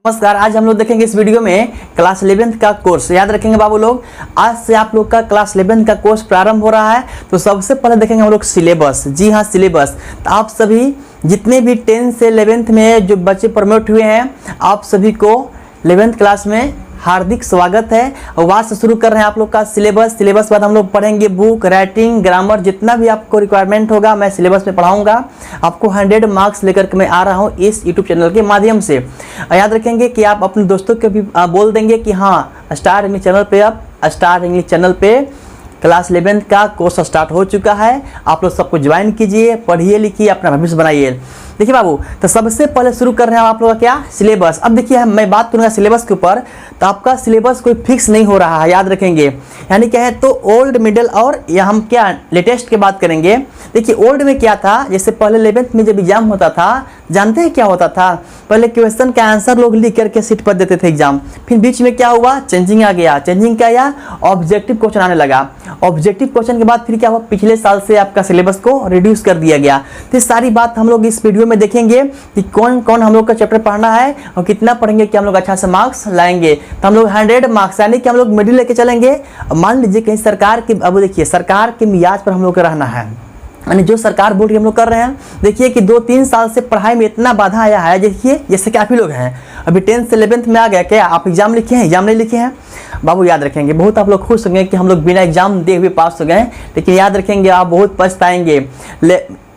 नमस्कार। आज हम लोग देखेंगे इस वीडियो में क्लास 11th का कोर्स। याद रखेंगे बाबू लोग, आज से आप लोग का क्लास 11th का कोर्स प्रारंभ हो रहा है। तो सबसे पहले देखेंगे हम लोग सिलेबस। जी हाँ, सिलेबस। तो आप सभी जितने भी 10 से 11th में जो बच्चे प्रमोट हुए हैं, आप सभी को 11th क्लास में हार्दिक स्वागत है। और आज से शुरू कर रहे हैं आप लोग का सिलेबस। सिलेबस बाद हम लोग पढ़ेंगे बुक, राइटिंग, ग्रामर, जितना भी आपको रिक्वायरमेंट होगा मैं सिलेबस में पढ़ाऊंगा। आपको 100 मार्क्स लेकर के मैं आ रहा हूं इस यूट्यूब चैनल के माध्यम से। याद रखेंगे कि आप अपने दोस्तों को भी बोल देंगे कि हाँ, स्टार इंग्लिश चैनल पे अब स्टार इंग्लिश चैनल पे क्लास 11th का कोर्स स्टार्ट हो चुका है। आप लोग सबको ज्वाइन कीजिए, पढ़िए, लिखिए, अपना भविष्य बनाइए। देखिए बाबू, तो सबसे पहले शुरू कर रहे हैं आप लोग का क्या, सिलेबस। अब देखिए मैं बात करूँगा सिलेबस के ऊपर, तो आपका सिलेबस कोई फिक्स नहीं हो रहा है। याद रखेंगे, यानी क्या है तो ओल्ड, मिडिल और या हम क्या लेटेस्ट की बात करेंगे। देखिए ओल्ड में क्या था, जैसे पहले 11th में जब एग्जाम होता था, जानते हैं क्या होता था? पहले क्वेश्चन का आंसर लोग लिख करके सीट पर देते थे एग्जाम। फिर बीच में क्या हुआ, चेंजिंग आ गया। चेंजिंग क्या आया, ऑब्जेक्टिव क्वेश्चन आने लगा। ऑब्जेक्टिव क्वेश्चन के बाद फिर क्या हुआ, पिछले साल से आपका सिलेबस को रिड्यूस कर दिया गया। तो सारी बात हम लोग इस वीडियो में देखेंगे कि कौन कौन हम लोग का चैप्टर पढ़ना है और कितना पढ़ेंगे कि हम लोग अच्छा से मार्क्स लाएंगे। तो हम लोग 100 मार्क्स यानी कि हम लोग मिडिल लेके चलेंगे। मान लीजिए कहीं सरकार की, अब देखिए सरकार के मियाज पर हम लोग को रहना है, यानी जो सरकार बोल रही हम लोग कर रहे हैं। देखिए कि 2-3 साल से पढ़ाई में इतना बाधा आया है। देखिए जैसे कि आप ही लोग हैं, अभी 10th से 11th में आ गया, क्या आप एग्जाम लिखे हैं, एग्जाम नहीं लिखे हैं? बाबू याद रखेंगे, बहुत आप लोग खुश होंगे कि हम लोग बिना एग्जाम दे हुए पास हो गए, लेकिन याद रखेंगे आप बहुत पछताएंगे।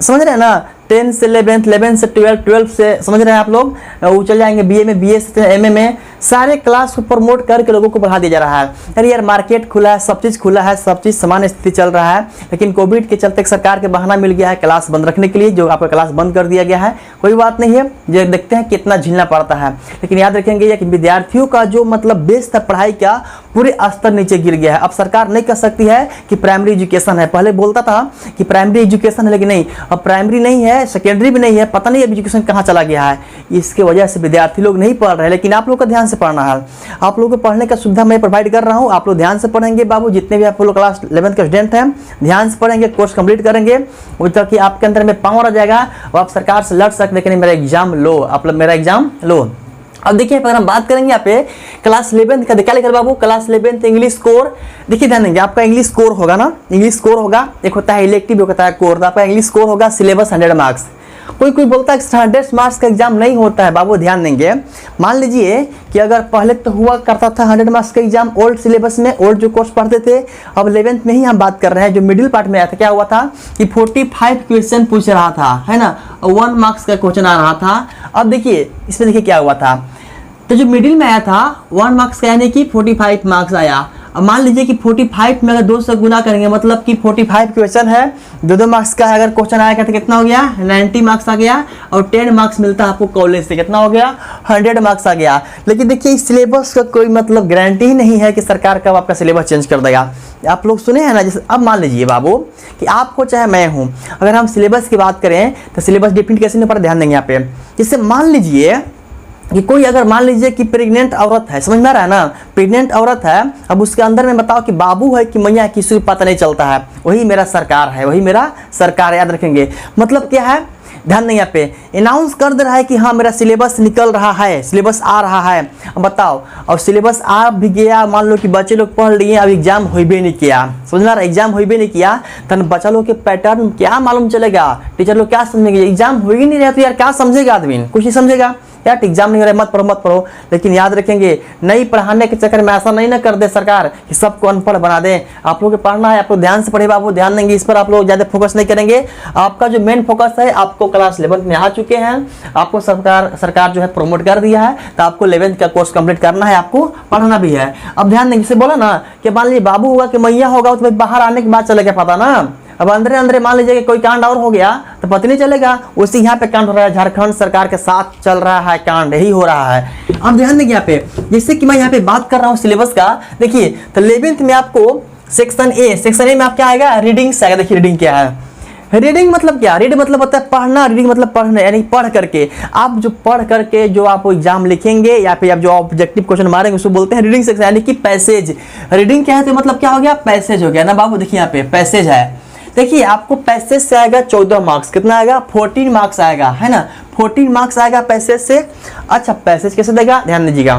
समझ रहे हैं ना, 10 से 11th, 11 से 12, 12 से समझ रहे हैं आप लोग, वो चल जाएंगे बीए में, बीए से एमए में, सारे क्लास को प्रमोट करके लोगों को बढ़ा दिया जा रहा है। अरे यार मार्केट खुला है, सब चीज़ खुला है, सब चीज़ सामान्य स्थिति चल रहा है, लेकिन कोविड के चलते सरकार के बहाना मिल गया है क्लास बंद रखने के लिए, जो आपका क्लास बंद कर दिया गया है। कोई बात नहीं है, जो देखते हैं कितना झेलना पड़ता है। लेकिन याद रखेंगे ये कि विद्यार्थियों का जो मतलब बेस था पढ़ाई का, पूरे स्तर नीचे गिर गया है। अब सरकार नहीं कर सकती है कि प्राइमरी एजुकेशन है। पहले बोलता था कि प्राइमरी एजुकेशन है, लेकिन नहीं, अब प्राइमरी नहीं है, सेकेंडरी भी नहीं है, पता नहीं अब एजुकेशन कहाँ चला गया है। इसके वजह से विद्यार्थी लोग नहीं पढ़ रहे हैं। लेकिन आप लोग को ध्यान से पढ़ना है, आप लोगों को पढ़ने का सुविधा मैं प्रोवाइड कर रहा हूँ। आप लोग ध्यान से पढ़ेंगे बाबू, जितने भी आप लोग क्लास 11th के स्टूडेंट हैं, ध्यान से पढ़ेंगे, कोर्स कंप्लीट करेंगे, ताकि आपके अंदर में पावर आ जाएगा और आप सरकार से लड़ सकते हैं कि मेरा एग्जाम लो, आप लोग मेरा एग्जाम लो। अब देखिए अगर हम बात करेंगे यहाँ पे क्लास 11th का, क्या लिखा बाबू, क्लास 11th इंग्लिश कोर। देखिए ध्यान देंगे, आपका इंग्लिश कोर होगा ना, इंग्लिश कोर होगा, एक होता है इलेक्टिव, होता है कोर। तो आपका इंग्लिश कोर होगा, सिलेबस 100 मार्क्स। कोई बोलता है कि 100 मार्क्स का एग्जाम नहीं होता है। बाबू ध्यान देंगे, मान लीजिए कि अगर पहले तो हुआ करता था 100 मार्क्स का एग्जाम ओल्ड सिलेबस में, ओल्ड जो कोर्स पढ़ते थे। अब 11th में ही हम बात कर रहे हैं, जो मिडिल पार्ट में आया था, क्या हुआ था कि 45 क्वेश्चन पूछ रहा था, है ना, 1 मार्क्स का क्वेश्चन आ रहा था। अब देखिए इसमें देखिए क्या हुआ था, तो जो मिडिल में आया था 1 मार्क्स का यानी कि 45 मार्क्स आया। अब मान लीजिए कि 45 में अगर 2 से गुना करेंगे, मतलब कि 45 क्वेश्चन है, 2-2 मार्क्स का अगर क्वेश्चन आएगा तो कितना हो गया, 90 मार्क्स आ गया। और 10 मार्क्स मिलता है आपको कॉलेज से, कितना हो गया, 100 मार्क्स आ गया। लेकिन देखिए इस सिलेबस का कोई मतलब गारंटी ही नहीं है कि सरकार कब आपका सिलेबस चेंज कर देगा। आप लोग सुने हैं ना, जैसे अब मान लीजिए बाबू कि आप हो चाहे मैं हूँ, अगर हम सिलेबस की बात करें तो सिलेबस डिफरेंट कैसे नहीं पर ध्यान देंगे यहाँ पे। जैसे मान लीजिए कि कोई अगर मान लीजिए कि प्रेग्नेंट औरत है, समझ में आ रहा है ना, प्रेग्नेंट औरत है, अब उसके अंदर में बताओ कि बाबू है कि मैया, किसी को पता नहीं चलता है, वही मेरा सरकार है, वही मेरा सरकार। याद रखेंगे मतलब क्या है, ध्यान नहीं, यहाँ पे अनाउंस कर दे रहा है कि हाँ मेरा सिलेबस निकल रहा है, सिलेबस आ रहा है। अब बताओ, और सिलेबस आ भी गया, मान लो कि बच्चे लोग पढ़ लिए, अब एग्जाम हो भी नहीं किया, समझ में, एग्जाम हो भी नहीं किया, तो बच्चा लोग के पैटर्न क्या मालूम चलेगा, टीचर लोग क्या समझेंगे, एग्जाम हो ही नहीं रहा तो यार क्या समझेगा आदमी, कुछ नहीं समझेगा यार, एग्जाम नहीं हो रहा है, मत पढ़ो। लेकिन याद रखेंगे, नहीं पढ़ाने के चक्कर में ऐसा नहीं ना कर दे सरकार कि सबको अनपढ़ बना दे। आप लोग को पढ़ना है, आप लोग ध्यान से पढ़े बाबू, ध्यान देंगे इस पर, आप लोग ज़्यादा फोकस नहीं करेंगे। आपका जो मेन फोकस है, आपको क्लास 11th में आ चुके हैं, आपको सरकार जो है प्रमोट कर दिया है, तो आपको 11th का कोर्स कंप्लीट करना है, आपको पढ़ना भी है। अब ध्यान देंगे, जैसे बोला ना कि मान लीजिए बाबू होगा कि मैया होगा, तो भाई बाहर आने के बाद चलेगा पता ना। अब अंदर मान लीजिए कि कोई कांड और हो गया तो पता नहीं चलेगा। उसी यहाँ पे कांड हो रहा है, झारखंड सरकार के साथ चल रहा है कांड, यही हो रहा है। अब ध्यान देंगे यहाँ पे, जैसे कि मैं यहाँ पे बात कर रहा हूँ सिलेबस का। देखिए तो 11th में आपको सेक्शन ए में आप क्या आएगा, रीडिंग से आएगा। देखिए रीडिंग क्या है, रीडिंग मतलब क्या, रीड मतलब होता है पढ़ना, रीडिंग मतलब पढ़ना, यानी पढ़ करके आप जो पढ़ करके जो आप एग्जाम लिखेंगे या फिर आप जो ऑब्जेक्टिव क्वेश्चन मारेंगे उसको बोलते हैं रीडिंग सेक्शन, यानी कि पैसेज। रीडिंग क्या है तो मतलब क्या हो गया, पैसेज हो गया ना बाबू। देखिए यहाँ पे पैसेज है, देखिए आपको पैसेज से आएगा 14 मार्क्स, कितना आएगा, 14 मार्क्स आएगा, है ना। 14 मार्क्स आएगा पैसेज से। अच्छा पैसेज कैसे देगा, ध्यान दीजिएगा।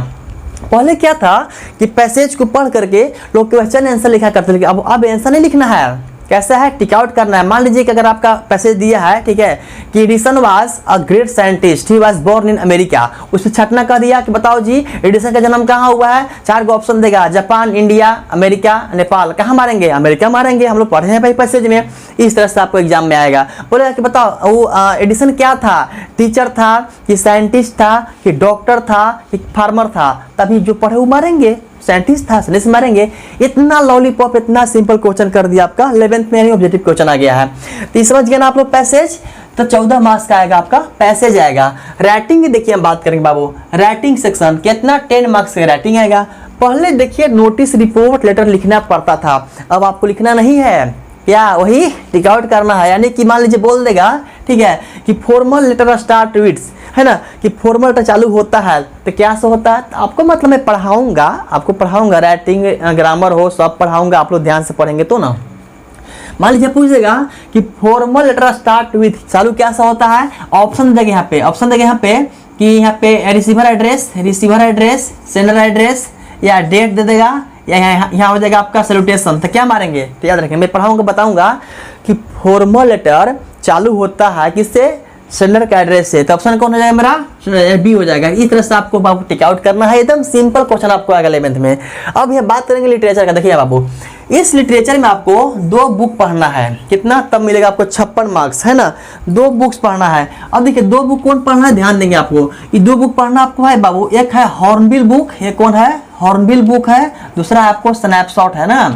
पहले क्या था कि पैसेज को पढ़ करके लोग क्वेश्चन आंसर लिखा करते थे, अब आंसर नहीं लिखना है, कैसा है, टिक आउट करना है। मान लीजिए कि अगर आपका पैसेज दिया है, ठीक है, कि Edison was a great scientist, he was born in America, उसमें छटना कर दिया कि बताओ जी एडिसन का जन्म कहाँ हुआ है, 4 को ऑप्शन देगा, जापान, इंडिया, अमेरिका, नेपाल। कहाँ मारेंगे, अमेरिका मारेंगे, हम लोग पढ़े हैं भाई पैसेज में। इस तरह से आपको एग्जाम में आएगा। बोलेगा कि बताओ वो एडिसन क्या था, टीचर था कि साइंटिस्ट था कि डॉक्टर था कि फार्मर था, तभी जो पढ़े वो मारेंगे, साइंटिस्ट था साइंटिस्ट मारेंगे। इतना लॉलीपॉप, इतना सिंपल क्वेश्चन कर दिया आपका 11th में, यानी ऑब्जेक्टिव क्वेश्चन आ गया है। तो ये समझ गए ना आप लोग पैसेज, तो 14 मार्क्स का आएगा आपका पैसेज आएगा। राइटिंग की देखिए हम बात करेंगे बाबू, राइटिंग सेक्शन कितना 10 मार्क्स का राइटिंग आएगा। पहले देखिए नोटिस, रिपोर्ट, लेटर लिखना पड़ता था, अब आपको लिखना नहीं है, क्या वही टिक आउट करना है। यानी कि मान लीजिए बोल देगा, ठीक है, कि फॉर्मल लेटर स्टार्ट विथ्स, है ना, कि फॉर्मल लेटर चालू होता है तो क्या से होता है, तो आपको मतलब मैं पढ़ाऊंगा, आपको पढ़ाऊंगा, राइटिंग ग्रामर हो सब पढ़ाऊंगा, आप लोग ध्यान से पढ़ेंगे तो ना। मान लीजिए पूछेगा कि फॉर्मल लेटर स्टार्ट विथ चालू क्या सा होता है, ऑप्शन देंगे यहाँ पे, ऑप्शन देंगे यहाँ पे कि यहाँ पे रिसीवर एड्रेस, सेंडर एड्रेस, या डेट दे देगा, या यहाँ हो जाएगा आपका सैल्यूटेशन। तो क्या मारेंगे, तो याद रखें, मैं पढ़ाऊंगा, बताऊंगा कि फॉर्मल लेटर चालू होता है किससे, सेंडर का एड्रेस से। तो ऑप्शन कौन हो जाएगा मेरा, बी हो जाएगा। इस तरह से आपको बाबू टिक आउट करना है, एकदम सिंपल क्वेश्चन आपको आएगा 11th में। अब यह बात करेंगे लिटरेचर का। देखिए बाबू, इस लिटरेचर में आपको 2 बुक पढ़ना है, कितना, तब मिलेगा आपको 56 मार्क्स, है ना। 2 बुक्स पढ़ना है। अब देखिए 2 बुक कौन पढ़ना है, ध्यान देंगे आपको, ये 2 बुक पढ़ना आपको है बाबू। एक है हॉर्नबिल बुक, ये कौन है, हॉर्नबिल बुक है। दूसरा आपको स्नैपशॉट है ना,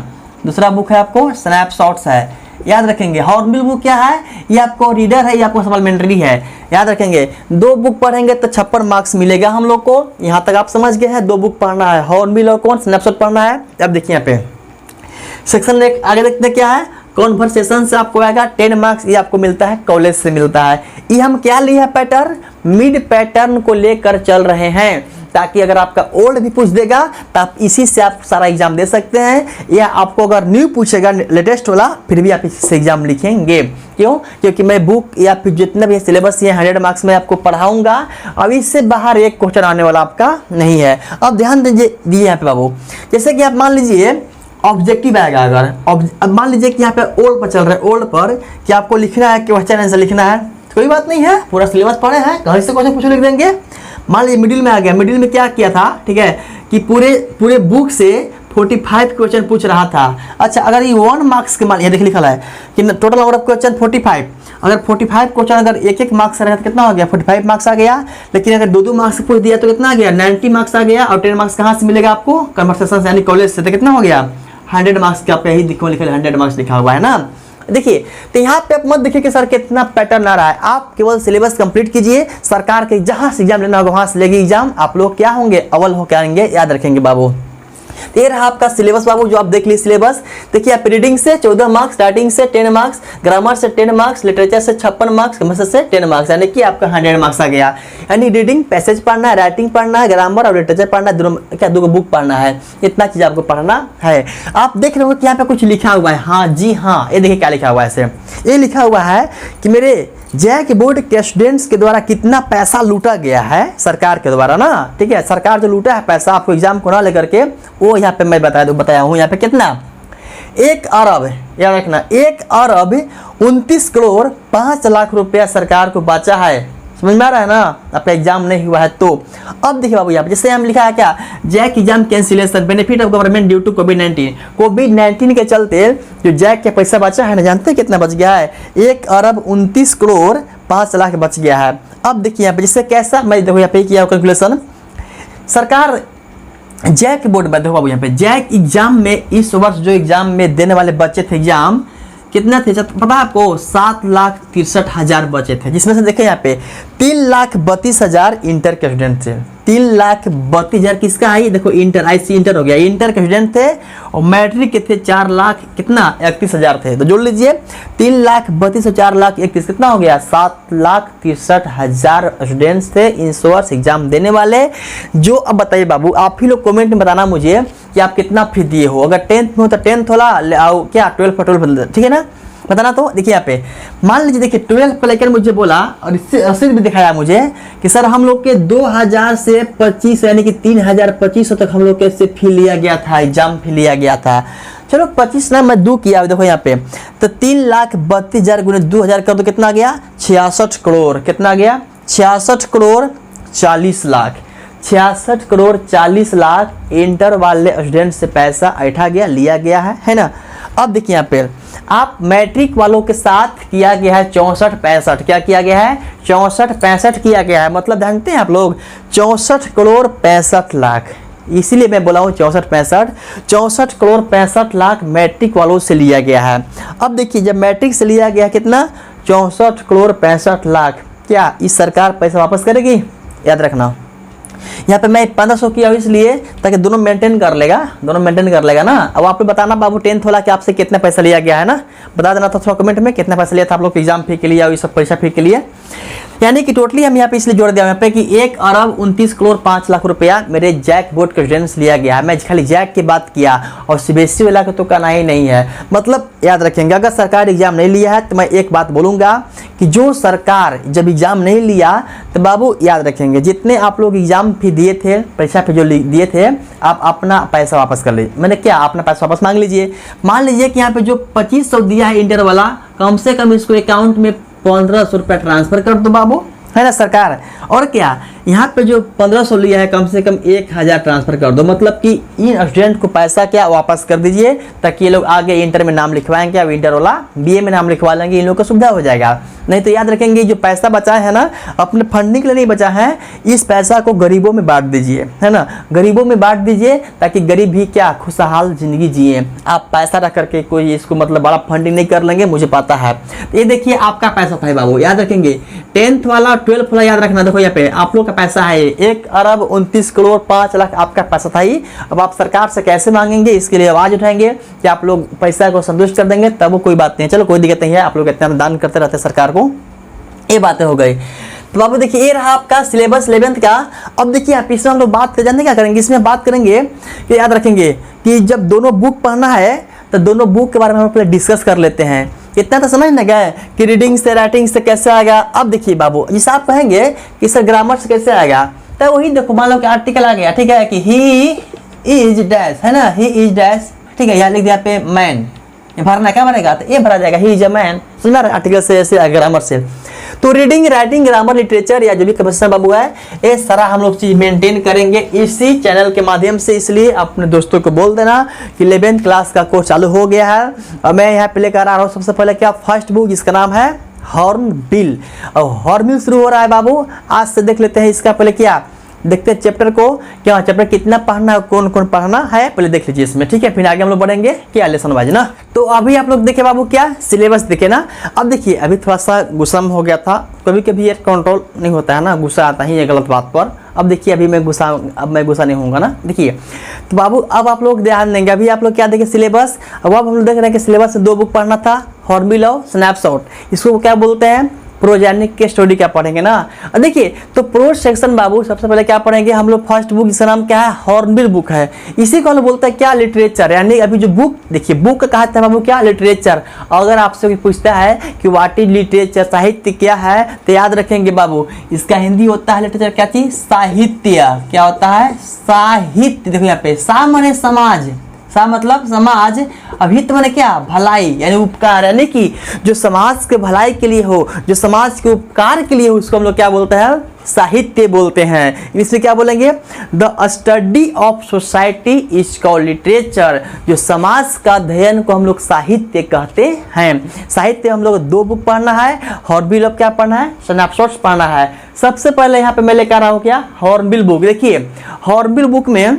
दूसरा बुक है आपको स्नैपशॉट्स है। याद रखेंगे हॉर्नबिल बुक क्या है, ये आपको रीडर है, ये आपको सप्लीमेंट्री है। याद रखेंगे 2 बुक पढ़ेंगे तो 56 मार्क्स मिलेगा हम लोग को। यहाँ तक आप समझ गए हैं, 2 बुक पढ़ना है, हॉर्नबिल और कौन स्नैपशॉट पढ़ना है। अब देखिए यहाँ पे सेक्शन आगे देखते हैं क्या है, कॉन्वर्सेशन से आपको आएगा 10 मार्क्स, ये आपको मिलता है कॉलेज से मिलता है। ये हम क्या लिए है पैटर्न, मिड पैटर्न को लेकर चल रहे हैं, ताकि अगर आपका ओल्ड भी पूछ देगा तो आप इसी से आप सारा एग्जाम दे सकते हैं, या आपको अगर न्यू पूछेगा लेटेस्ट वाला फिर भी आप इसी से एग्जाम लिखेंगे। क्यों, क्योंकि मैं बुक या फिर जितना भी सिलेबस ये 100 मार्क्स में आपको पढ़ाऊंगा, अब इससे बाहर एक क्वेश्चन आने वाला आपका नहीं है। अब ध्यान दीजिए यहाँ पे बाबू, जैसे कि आप मान लीजिए ऑब्जेक्टिव आएगा, अगर अब मान लीजिए कि यहाँ पे ओल्ड पर चल रहा है, ओल्ड पर कि आपको लिखना है, क्वेश्चन आंसर लिखना है, कोई बात नहीं है, पूरा सिलेबस पढ़े हैं, कहीं से क्वेश्चन पूछ लिख देंगे। मान लीजिए मिडिल में आ गया, मिडिल में क्या किया था, ठीक है, कि पूरे बुक से 45 क्वेश्चन पूछ रहा था। अच्छा अगर ये 1 मार्क्स के मान, ये देखिए लिखा है कि टोटल नंबर ऑफ क्वेश्चन 45, अगर 45 क्वेश्चन अगर एक मार्क्स रहेगा तो कितना हो गया, 45 मार्क्स आ गया। लेकिन अगर 2 मार्क्स पूछ दिया तो कितना आ गया, 90 मार्क्स आ गया। और 10 मार्क्स कहाँ से मिलेगा आपको, कन्वर्सेशन से यानी कॉलेज से, तो कितना हो गया 100 मार्क्स का। आप यही लिखो, लिखा 100 मार्क्स लिखा हुआ है ना। देखिए तो यहाँ पे आप मत देखिए कि सर कितना पैटर्न आ रहा है, आप केवल सिलेबस कंप्लीट कीजिए, सरकार के जहाँ से एग्जाम लेना होगा वहाँ से लेगी एग्जाम, आप लोग क्या होंगे, अव्वल होकर आएंगे। याद रखेंगे बाबू, ये रहा आपका सिलेबस बाबू, जो आप देख लीजिए सिलेबस। देखिए आप रीडिंग से 14 मार्क्स, राइटिंग से 10 मार्क्स, ग्रामर से 10 मार्क्स, लिटरेचर से 56 मार्क्स, कॉमर्स से 10 मार्क्स, यानी कि आपका 100 मार्क्स आ गया। यानी रीडिंग पैसेज पढ़ना है, राइटिंग पढ़ना है, ग्रामर और लिटरेचर पढ़ना है, दोनों क्या 2 बुक पढ़ना है, इतना चीज आपको पढ़ना है। आप देख रहे हो कि यहाँ पे कुछ लिखा हुआ है, हाँ जी हाँ, ये देखिए क्या लिखा हुआ है ऐसे, ये लिखा हुआ है कि मेरे जैक बोर्ड के स्टूडेंट्स के द्वारा कितना पैसा लूटा गया है सरकार के द्वारा ना, ठीक है, सरकार जो लूटा है पैसा आपको एग्जाम को ना लेकर के, वो यहाँ पे मैं बताया हूँ। यहाँ पे कितना, 1 अरब, याद रखना, 1 अरब 29 करोड़ 5 लाख रुपया सरकार को बचा है। समझ में आ रहा है ना, आपका एग्जाम नहीं हुआ है तो। अब देखिए बाबू यहाँ पे जैसे हम लिखा है क्या, JAC exam cancellation, benefit of government due to कोविड-19 के चलते जो जैक के पैसा बचा है ना, जानते हैं कितना बच गया है, 1 अरब 29 करोड़ 5 लाख बच गया है। अब देखिए यहाँ पे जिससे कैसा, मैं देखो यहाँ पे किया कैलकुलेशन, सरकार जैक बोर्ड में, देखो बाबू यहाँ पे जैक एग्जाम में इस वर्ष जो एग्जाम में देने वाले बच्चे थे एग्जाम कितना थे पता है आपको, 7,63,000 बचे थे, जिसमें से देखें यहाँ पे 3,32,000 इंटर के स्टूडेंट थे। 3,32,000 किसका है, देखो इंटर, IC इंटर हो गया, इंटर के स्टूडेंट थे। और मैट्रिक के थे 4,31,000 थे, तो जोड़ लीजिए 3,32,000 4,31,000 कितना हो गया, 7,63,000 स्टूडेंट्स थे इस वर्ष एग्जाम देने वाले। जो अब बताइए बाबू, आप ही लोग कमेंट में बताना मुझे कि आप कितना फीस दिए हो, अगर 10th में हो तो 10th वाला क्या 12 पर 12, ठीक है ना। बताना। तो देखिए यहाँ पे मान लीजिए, देखिए 12 को लेकर मुझे बोला और इससे रसीद भी दिखाया मुझे कि सर हम लोग के 2000 से 25 यानी कि 3025 तक हम लोग के से फी लिया गया था, एग्जाम फी लिया गया था। चलो 25 ना मैं 2 किया, देखो यहाँ पे तो 3,32,000 गुने 2000 कर दो, कितना आ गया 66 करोड़। कितना आ गया 66 करोड़ 40 लाख। 66 करोड़ 40 लाख इंटर वाले स्टूडेंट से पैसा ऐठा गया, लिया गया है ना। अब देखिए यहाँ पे आप मैट्रिक वालों के साथ किया गया है 64-65। क्या किया गया है 64-65 किया गया है, मतलब जानते हैं आप लोग 64 करोड़ 65 लाख। इसीलिए मैं बोला हूँ 64-65, 64 करोड़ 65 लाख मैट्रिक वालों से लिया गया है। अब देखिए जब मैट्रिक से लिया गया कितना 64 करोड़ 65 लाख, क्या इस सरकार पैसा वापस करेगी? याद रखना। यहाँ पे मैं 1500 किया इसलिए ताकि दोनों मेंटेन कर लेगा ना। अब आप बताना बाबू 10th वाला कि आपसे कितना पैसा लिया गया है ना, बता देना था थोड़ा कमेंट में कितना पैसा लिया था आप लोग एग्जाम फी के लिए और ये सब परीक्षा फी के लिए। यानी कि टोटली हम यहाँ पे इसलिए जोड़ दिया यहाँ पे कि 1 अरब 29 करोड़ 5 लाख रुपया मेरे जैक बोर्ड के स्टूडेंट्स लिया गया है। मैं खाली जैक की बात किया और सीबीएसई वाला का तो कहना ही नहीं है। मतलब याद रखेंगे, अगर सरकार एग्जाम नहीं लिया है तो मैं एक बात बोलूँगा कि जो सरकार जब एग्जाम नहीं लिया तो बाबू याद रखेंगे जितने आप लोग एग्जाम फी दिए थे, परीक्षा फी जो दिए थे, आप अपना पैसा वापस कर लीजिए। मैंने क्या अपना पैसा वापस मांग लीजिए। मान लीजिए कि यहाँ पे जो 2500 दिया है इंटर वाला, कम से कम इसको अकाउंट में 1500 रुपया ट्रांसफर कर दो बाबू, है ना सरकार। और क्या यहाँ पे जो 1500 लिया है कम से कम 1000 ट्रांसफर कर दो, मतलब कि इन स्टूडेंट को पैसा क्या वापस कर दीजिए ताकि ये लोग आगे इंटर में नाम लिखवाएंगे, अब इंटर वाला बीए में नाम लिखवा लेंगे, इन लोग को सुविधा हो जाएगा। नहीं तो याद रखेंगे जो पैसा बचा है ना अपने फंडिंग के लिए नहीं बचा है, इस पैसा को गरीबों में बांट दीजिए, है ना, गरीबों में बांट दीजिए ताकि गरीब भी क्या खुशहाल जिंदगी जिए। आप पैसा रख करके कोई इसको मतलब बड़ा फंडिंग नहीं कर लेंगे, मुझे पता है। ये देखिए आपका पैसा था बाबू, याद रखेंगे 10th वाला 12th वाला याद रखना। देखो यहाँ पे आप लोग का पैसा है 1 अरब 29 करोड़ 5 लाख आपका पैसा था ही। अब आप सरकार से कैसे मांगेंगे, इसके लिए आवाज उठाएंगे कि आप लोग पैसा को संतुष्ट कर देंगे, तब वो कोई बात नहीं है। चलो कोई दिक्कत नहीं है, आप लोग इतना दान करते रहते सरकार को, ये बातें हो गई। तो बाबू देखिए ये रहा आपका सिलेबस 11th का। अब देखिए आप इसमें हम लोग बात कर जानते क्या करेंगे, इसमें बात करेंगे कि याद रखेंगे कि जब दोनों बुक पढ़ना है तो दोनों बुक के बारे में हम पहले डिस्कस कर लेते हैं। इतना तो समझ ना गए कि रीडिंग से राइटिंग से कैसे आएगा। अब देखिए बाबू जैसे आप कहेंगे कि सर ग्रामर से कैसे आएगा, तो वही देखो मान लो कि आर्टिकल आ गया, ठीक है, कि ही इज डैश, है ना, ही इज डैश, ठीक है, यहाँ लिख दिया पे मैन, ये भरना क्या भरेगा, तो ये भरा जाएगा ही इज अ मैन। सुना आर्टिकल से ऐसे ग्रामर से। तो रीडिंग राइटिंग ग्रामर लिटरेचर या जो भी क्वेश्चन बाबू है ये सारा हम लोग चीज मेंटेन करेंगे इसी चैनल के माध्यम से। इसलिए अपने दोस्तों को बोल देना कि 11th क्लास का कोर्स चालू हो गया है और मैं यहाँ पे लेकर आ रहा हूँ सबसे पहले क्या फर्स्ट बुक जिसका नाम है हॉर्नबिल। और हॉर्नबिल शुरू हो रहा है बाबू, आज से देख लेते हैं इसका पहले क्या देखते हैं चैप्टर को, क्या चैप्टर कितना पढ़ना है, कौन कौन पढ़ना है पहले देख लीजिए इसमें, ठीक है, फिर आगे हम लोग बढ़ेंगे क्या लेसन वाइज ना। तो अभी आप लोग देखे बाबू क्या सिलेबस देखे ना। अब देखिए अभी थोड़ा सा गुस्सा हो गया था, कभी कभी ये कंट्रोल नहीं होता है ना, गुस्सा आता ही है गलत बात पर। अब देखिए अभी मैं गुस्सा नहीं होऊंगा ना। देखिए तो बाबू अब आप लोग ध्यान देंगे, अभी आप लोग क्या देखे सिलेबस। अब हम लोग देख रहे हैं कि सिलेबस में 2 बुक पढ़ना था, हॉर्नबिल और स्नैपशॉट। इसको क्या बोलते हैं, प्रोजेनिक के स्टोरी क्या पढ़ेंगे ना। और देखिए तो प्रोज सेक्शन बाबू सबसे पहले क्या पढ़ेंगे हम लोग, फर्स्ट बुक जिसका नाम क्या है हॉर्नबिल बुक है। इसी को हम लोग बोलते हैं क्या लिटरेचर, यानी अभी जो बुक देखिए बुक का कहते हैं बाबू क्या लिटरेचर। अगर आपसे कोई पूछता है कि व्हाट इज लिटरेचर, साहित्य क्या है, तो याद रखेंगे बाबू इसका हिंदी होता है लिटरेचर क्या चीज, साहित्य। क्या होता है साहित्य। देखो यहाँ पे सा माने समाज, सा मतलब समाज, अभित माने क्या भलाई यानी उपकार, यानी कि जो समाज के भलाई के लिए हो, जो समाज के उपकार के लिए हो, उसको हम लोग क्या बोलते हैं साहित्य बोलते हैं। इसलिए क्या बोलेंगे the study of society is called literature. जो समाज का अध्ययन को हम लोग साहित्य कहते हैं। साहित्य हम लोग 2 बुक पढ़ना है, हॉर्नबिल क्या पढ़ना है, स्नैपशॉट्स पढ़ना है। सबसे पहले यहाँ पे मैं लेकर आ रहा हूँ क्या हॉर्नबिल बुक। देखिए हॉर्नबिल बुक में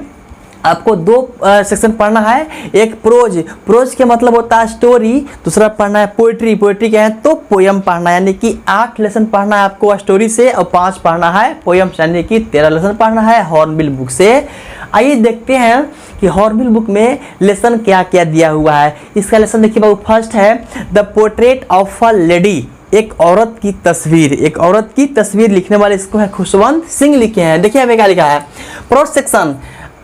आपको 2 सेक्शन पढ़ना है, एक प्रोज, प्रोज के मतलब होता है स्टोरी, दूसरा पढ़ना है पोइट्री, पोइट्री क्या है तो पोयम पढ़ना है, यानी कि 8 लेसन पढ़ना है आपको स्टोरी से और 5 पढ़ना है पोयम, यानी कि 13 लेसन पढ़ना है हॉर्नबिल बुक से। आइए देखते हैं कि हॉर्नबिल बुक में लेसन क्या क्या दिया हुआ है। इसका लेसन देखिए बाबू फर्स्ट है the portrait of a lady, एक औरत की तस्वीर। एक औरत की तस्वीर लिखने वाले इसको है खुशवंत सिंह लिखे हैं। देखिए हमें क्या लिखा है, प्रोज सेक्शन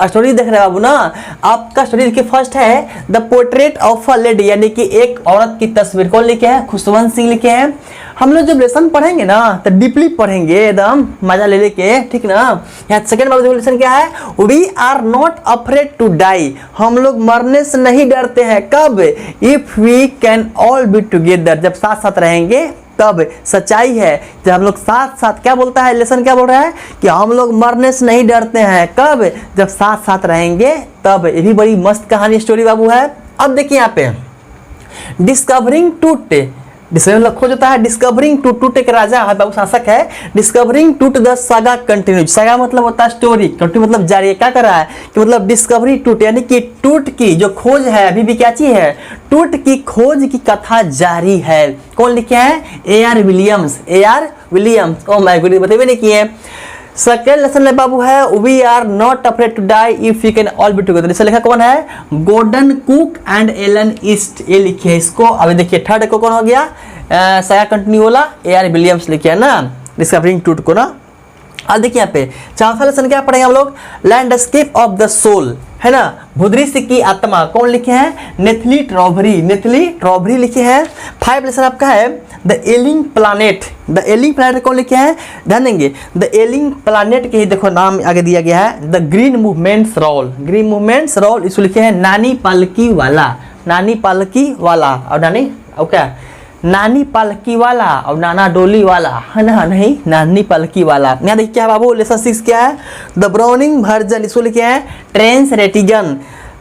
स्टोरी देख रहे हैं बाबू ना, आपका स्टोरी देखिए फर्स्ट है the portrait of a lady, यानी कि एक औरत की तस्वीर। कौन लिखे हैं? खुशवंत सिंह लिखे हैं। हम लोग जब लेसन पढ़ेंगे ना तो डीपली पढ़ेंगे, एकदम मजा ले लेके, ठीक ना। यहाँ सेकंड बाबू लेसन क्या है? We are not afraid to die, हम लोग मरने से नहीं डरते हैं। कब? If we can all be together, जब साथ साथ रहेंगे तब। सच्चाई है जब हम लोग साथ साथ, क्या बोलता है लेसन, क्या बोल रहा है कि हम लोग मरने से नहीं डरते हैं। कब? जब साथ साथ रहेंगे तब। ये भी बड़ी मस्त कहानी स्टोरी बाबू है। अब देखिए यहाँ पे डिस्कवरिंग टूट, मतलब खोज होता है डिस्कवरिंग टूट, टूट एक राजा है बाबू, शासक है। Discovering Tut the saga continues, saga मतलब होता है स्टोरी, कंटिन्यू मतलब जारी। क्या कर रहा है कि मतलब डिस्कवरी टूट, यानी कि टूट की जो खोज है अभी भी क्या चीज है? टूट की खोज की कथा जारी है। कौन लिखे हैं? AR Williams, AR Williams. Oh my god, बताइए नहीं किए। सेकेंड लेसन में बाबू है we are not afraid to die if you can all be together. इसे लिखा कौन है? Gordon Cook and Alan East, ये लिखिए इसको। अभी देखिए थर्ड को कौन हो गया? साया कंटिन्यू वाला AR विलियम्स लिखे है ना, डिस्कवरिंग टूट को ना। अब देखिए यहाँ पे चौथा लेसन क्या पढ़ेंगे हम लोग? लैंडस्केप ऑफ द सोल, है ना, भूदृश्य की आत्मा। कौन लिखे हैं? नेथली ट्रॉवरी, नेथली ट्रॉवरी लिखे हैं। 5 लेसन आपका है the ailing planet, the ailing planet कौन लिखे हैं? ध्यान देंगे, द एलिंग प्लानेट के ही देखो नाम आगे दिया गया है the green movements role, green movements role. इसको लिखे हैं नानी पालकी वाला, नानी पालकी वाला और नानी, और क्या? नानी पालकी वाला और नाना डोली वाला, है ना, नहीं नानी पालकी वाला। यहाँ देखिए क्या बाबू लेसन 6 क्या है? द ब्राउनिंग वर्जन, इसको लिखे हैं ट्रेंस रेटिगन।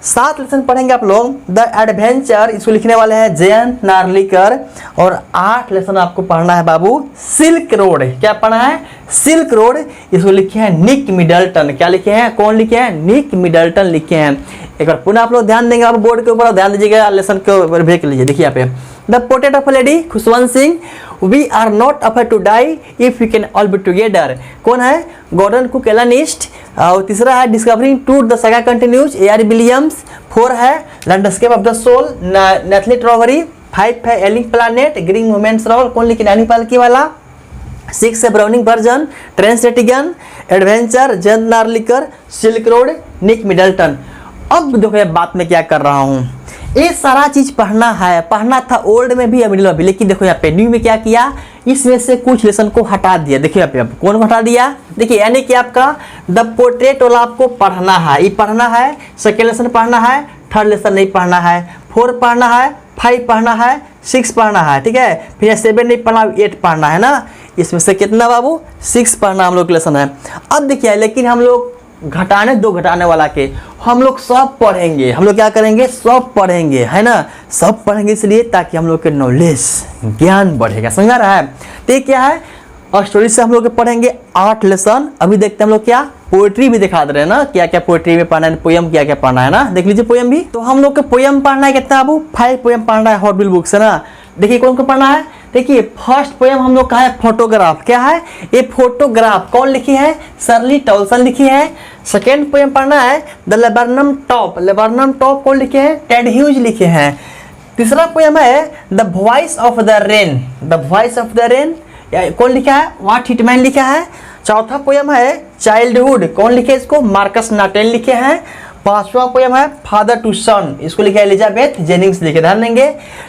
7 लेसन पढ़ेंगे आप लोग द एडवेंचर, इसको लिखने वाले हैं जयंत नार्लिकर। और 8 लेसन आपको पढ़ना है बाबू सिल्क रोड। क्या पढ़ना है? सिल्क रोड, इसको लिखे हैं निक मिडल्टन। क्या लिखे हैं? कौन लिखे हैं? निक मिडल्टन लिखे हैं। एक बार पुनः आप लोग ध्यान देंगे, आप बोर्ड के ऊपर ध्यान दीजिएगा, लेसन को ब्रेक लीजिए। देखिए यहाँ पे the portrait of a lady, Khushwant Singh. We are not afraid to die if you can all be together, कौन है? Gordon Cook Alan East. और तीसरा है discovering Tut the saga continues, AR Williams. 4 है landscape of the soul, Nathalie Trouveroy. 5 है ailing planet, green movements role, कौन लिखे? Nani Palkhivala. 6 है browning version, Terence Rattigan, adventure, Jayant Narlikar, silk road, निक मिडल्टन। अब देखो बात में क्या कर रहा हूँ, ये सारा चीज पढ़ना है, पढ़ना था ओल्ड में भी और मिडिल में भी, लेकिन देखो यहाँ पे न्यू में क्या किया, इसमें से कुछ लेसन को हटा दिया। देखिए यहाँ पे कौन हटा दिया? देखिए यानी कि आपका द पोर्ट्रेट वाला आपको पढ़ना है, ये पढ़ना है। सेकेंड लेसन पढ़ना है, थर्ड लेसन नहीं पढ़ना है, 4 पढ़ना है, 5 पढ़ना है, 6 पढ़ना है, ठीक है। फिर 7 नहीं पढ़ना, 8 पढ़ना है ना। इसमें से कितना बाबू? 6 पढ़ना हम लोग लेसन है। अब देखिए लेकिन हम लोग घटाने दो घटाने वाला के हम लोग सब पढ़ेंगे, हम लोग क्या करेंगे? सब पढ़ेंगे, है ना, सब पढ़ेंगे इसलिए ताकि हम लोग के नॉलेज ज्ञान बढ़ेगा, समझा रहा है। तो क्या है? और स्टोरी से हम लोग पढ़ेंगे 8 लेसन। अभी देखते हैं हम लोग क्या पोएट्री भी दिखा दे रहे हैं ना, क्या क्या पोएट्री में पढ़ना है, पोयम क्या क्या पढ़ना है ना, देख लीजिए पोयम भी। तो हम लोग के पोयम पढ़ना है कितना बाबू? 5 पोयम पढ़ना है हॉटबिल बुक से ना। देखिए कौन को पढ़ना है? देखिए फर्स्ट पोयम हम लोग का है फोटोग्राफ। क्या है ये? फोटोग्राफ। कौन लिखी है? शर्ली टॉल्सन लिखी है। सेकेंड पोयम पढ़ना है the laburnum top. Laburnum top कौन लिखे हैं? टेड ह्यूज लिखे हैं। तीसरा पोयम है the voice of the rain. The voice of the rain कौन लिखा है? वाट हिटमैन लिखा है। चौथा पोयम है चाइल्डहुड। कौन लिखे इसको? मार्कस नाटेल लिखे हैं। 5वां पोयम है फादर टू सन, इसको लिखा है एलिजाबेथ जेनिंग्स लिखे, ध्यान देंगे।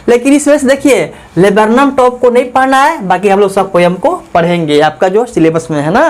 लेकिन इसमें से देखिए लेबरनम टॉप को नहीं पढ़ना है, बाकी हम लोग सब पोयम को पढ़ेंगे, आपका जो सिलेबस में है ना।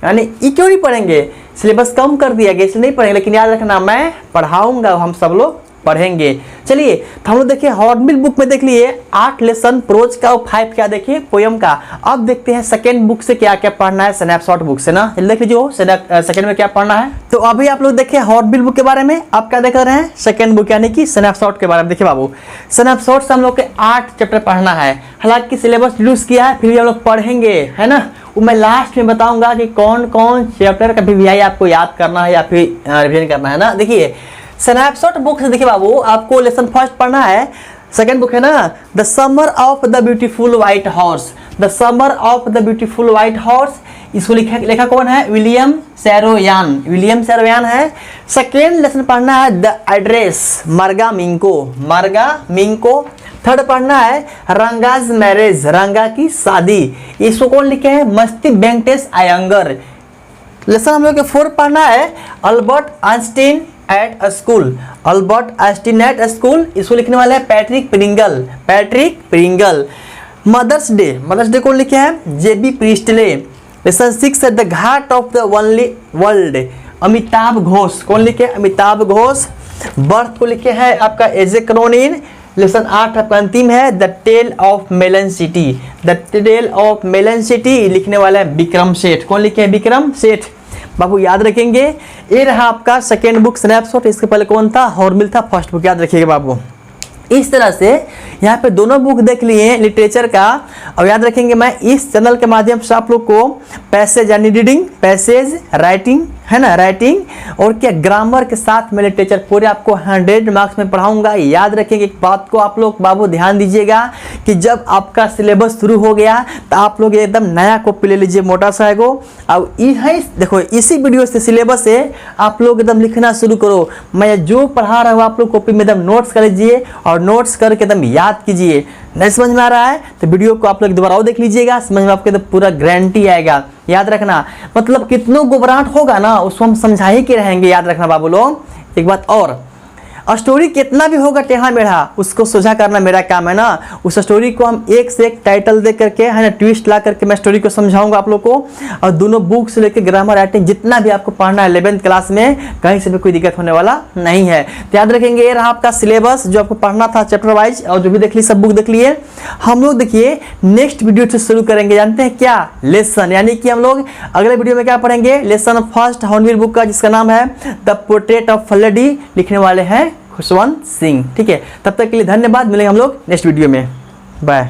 यानी ये क्यों नहीं पढ़ेंगे? सिलेबस कम कर दिया गया इसलिए नहीं पढ़ेंगे, लेकिन याद रखना मैं पढ़ाऊंगा, हम सब लोग पढ़ेंगे। चलिए तो हम लोग देखिए हॉटबिल बुक में देख लिए 8 लेसन प्रोज का और 5 क्या देखिए पोयम का। अब देखते हैं सेकेंड बुक से क्या क्या पढ़ना है, स्नैपशॉट बुक से ना, देख लीजिए सेकेंड में क्या पढ़ना है। तो अभी आप लोग देखिए हॉटबिल बुक के बारे में, आप क्या देख रहे हैं? सेकेंड बुक यानी कि स्नैपशॉट के बारे में। देखिए बाबू स्नैपशॉट से हम लोग के 8 चैप्टर पढ़ना है, हालांकि सिलेबस रिड्यूस किया है, फिर भी हम लोग पढ़ेंगे, है ना। वो मैं लास्ट में बताऊंगा कि कौन कौन चैप्टर का PVI आपको याद करना है या फिर रिवीजन करना है ना। देखिए स्नैपशॉट बुक से देखिए बाबू आपको लेसन फर्स्ट पढ़ना है, सेकंड बुक है ना the summer of the beautiful white horse. The summer of the beautiful white horse, इसको लिखा कौन है? विलियम सैरोयान। विलियम सैरोयान है। सेकेंड लेसन पढ़ना है द एड्रेस, मार्गा मिंको। मार्गा मिंको। थर्ड पढ़ना है रंगाज मैरिज, रंगा की शादी, इसको कौन लिखे हैं? मस्ती वेंकटेश अयंगर। लेसन हम लोग के 4 पढ़ना है Albert Einstein at school. Albert Einstein at school, इसको लिखने वाले हैं Patrick Pringle. Patrick Pringle. Mother's Day कौन लिखे हैं? JB Priestley. Lesson 6 the ghat of the only world, Amitav Ghosh. कौन लिखे? अमिताभ घोष। बर्थ को लिखे हैं आपका एजे क्रोनिन। लेसन 8 आपका अंतिम है the tale of melon city. The tale of melon city लिखने वाला है विक्रम सेठ। कौन लिखे हैं? विक्रम सेठ। बाबू याद रखेंगे। ये रहा आपका सेकेंड बुक स्नैपशॉट। इसके पहले कौन था? हॉर्मिल था। फर्स्ट बुक याद रखिएगा बाबू। इस तरह से यहाँ पे दोनों बुक देख लिए लिटरेचर का। और याद रखेंगे मैं इस चैनल के माध्यम से आप लोग को पैसेज यानी रीडिंग, पैसेज, राइटिंग है ना, राइटिंग और क्या ग्रामर के साथ में लिटरेचर पूरे आपको 100 मार्क्स में पढ़ाऊंगा। याद रखेंगे एक बात को आप लोग बाबू ध्यान दीजिएगा कि जब आपका सिलेबस शुरू हो गया तो आप लोग एकदम नया कॉपी ले लीजिए मोटा सा है। अब यही देखो इसी वीडियो से सिलेबस से आप लोग एकदम लिखना शुरू करो। मैं जो पढ़ा रहा हूँ आप लोग कॉपी में एकदम नोट्स कर लीजिए और नोट्स करके एकदम याद कीजिए। नहीं समझ में आ रहा है तो वीडियो को आप लोग दोबारा देख लीजिएगा, समझ में आपको तो पूरा गारंटी आएगा। याद रखना, मतलब कितनों घबराहट होगा ना उसको हम समझा ही के रहेंगे। याद रखना बाबू लोग। एक बात और, स्टोरी कितना भी होगा टेढ़ा मेढ़ा उसको सोझा करना मेरा काम है ना। उस स्टोरी को हम एक से एक टाइटल दे करके है ना, ट्विस्ट ला करके मैं स्टोरी को समझाऊंगा आप लोग को। और दोनों बुक से लेकर ग्रामर, राइटिंग जितना भी आपको पढ़ना है 11th क्लास में, कहीं से भी कोई दिक्कत होने वाला नहीं है। तो याद रखेंगे ये रहा आपका सिलेबस जो आपको पढ़ना था चैप्टर वाइज। और जो भी देख ली सब बुक देख लिए। हम लोग देखिए नेक्स्ट वीडियो से शुरू करेंगे, जानते हैं क्या? लेसन, यानी कि हम लोग अगले वीडियो में क्या पढ़ेंगे? लेसन फर्स्ट हॉर्नबिल बुक का जिसका नाम है द पोर्ट्रेट ऑफ लेडी, लिखने वाले हैं खुशवंत सिंह। ठीक है, तब तक के लिए धन्यवाद। मिलेंगे हम लोग नेक्स्ट वीडियो में। बाय।